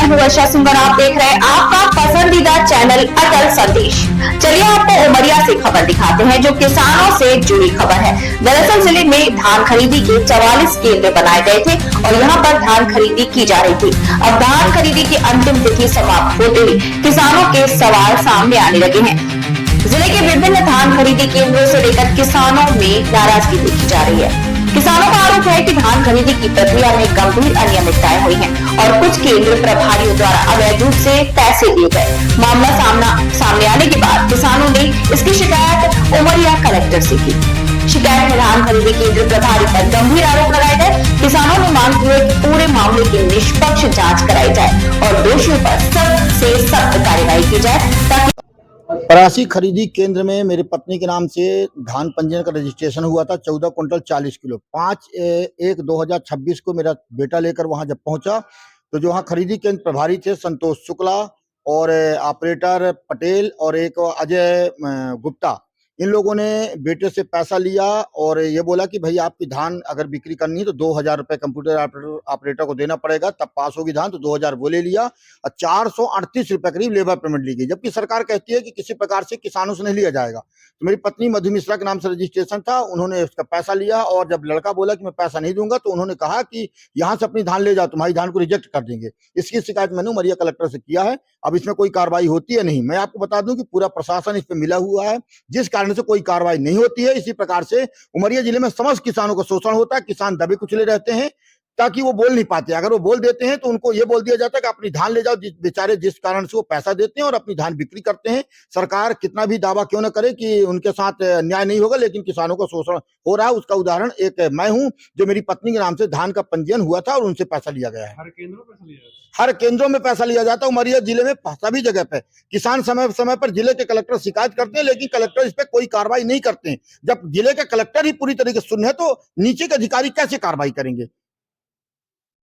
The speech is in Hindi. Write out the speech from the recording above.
मैं हूँ वर्षा सिंह और आप देख रहे हैं आपका पसंदीदा चैनल अटल संदेश। चलिए आपको उमरिया से खबर दिखाते हैं जो किसानों से जुड़ी खबर है। दरअसल जिले में धान खरीदी के 44 केंद्र बनाए गए थे और यहाँ पर धान खरीदी की जा रही थी। अब धान खरीदी की अंतिम तिथि समाप्त होते ही किसानों के सवाल सामने आने लगे हैं। जिले के विभिन्न धान खरीदी केंद्रों से लेकर किसानों में नाराजगी देखी जा रही है। किसानों का आरोप है कि धान खरीदी की प्रक्रिया में गंभीर अनियमितताएं हुई हैं और कुछ केंद्र प्रभारियों द्वारा अवैध रूप से पैसे दिए गए। मामला सामने आने के बाद किसानों ने इसकी शिकायत उमरिया कलेक्टर से की। शिकायत में धान खरीदी केंद्र प्रभारी पर गंभीर आरोप लगाए गए। किसानों ने मांग की है कि पूरे मामले की निष्पक्ष जाँच कराई जाए और दोषियों पर सख्त से सख्त कार्यवाही की जाए ताकि परासी खरीदी केंद्र में मेरी पत्नी के नाम से धान पंजीयन का रजिस्ट्रेशन हुआ था। 14 क्विंटल 40 किलो 5/1/2026 को मेरा बेटा लेकर वहां जब पहुंचा तो जो वहाँ खरीदी केंद्र प्रभारी थे संतोष शुक्ला और ऑपरेटर पटेल और एक अजय गुप्ता, इन लोगों ने बेटे से पैसा लिया और ये बोला कि भाई आपकी धान अगर बिक्री करनी है तो 2000 रुपए कंप्यूटर ऑपरेटर को देना पड़ेगा, तब पास होगी धान। तो 2000 वो ले लिया और 438 रुपए करीब लेबर पेमेंट ली गई, जबकि सरकार कहती है कि किसी प्रकार से किसानों से नहीं लिया जाएगा। तो मेरी पत्नी मधु मिश्रा के नाम से रजिस्ट्रेशन था, उन्होंने उसका पैसा लिया और जब लड़का बोला कि मैं पैसा नहीं दूंगा तो उन्होंने कहा कि यहाँ से अपनी धान ले जाओ, तुम्हारी धान को रिजेक्ट कर देंगे। इसकी शिकायत मैंने उमरिया कलेक्टर से किया है। अब इसमें कोई कार्रवाई होती है नहीं। मैं आपको बता दूं कि पूरा प्रशासन इस पे मिला हुआ है, जिस कारण से कोई कार्रवाई नहीं होती है। इसी प्रकार से उमरिया जिले में समस्त किसानों का शोषण होता है। किसान दबे कुचले रहते हैं ताकि वो बोल नहीं पाते। अगर वो बोल देते हैं तो उनको ये बोल दिया जाता है कि अपनी धान ले जाओ, बेचारे जिस कारण से वो पैसा देते हैं और अपनी धान बिक्री करते हैं। सरकार कितना भी दावा क्यों न करे कि उनके साथ न्याय नहीं होगा, लेकिन किसानों का शोषण हो रहा है। उसका उदाहरण एक मैं हूं, जो मेरी पत्नी के नाम से धान का पंजीयन हुआ था और उनसे पैसा लिया गया है। हर केंद्रों में पैसा लिया जाता है। हर केंद्रों में पैसा लिया जाता है। उमरिया जिले में सभी जगह पे किसान समय समय पर जिले के कलेक्टर शिकायत करते हैं, लेकिन कलेक्टर इस पे कोई कार्रवाई नहीं करते हैं। जब जिले के कलेक्टर ही पूरी तरीके से शून्य है तो नीचे के अधिकारी कैसे कार्रवाई करेंगे?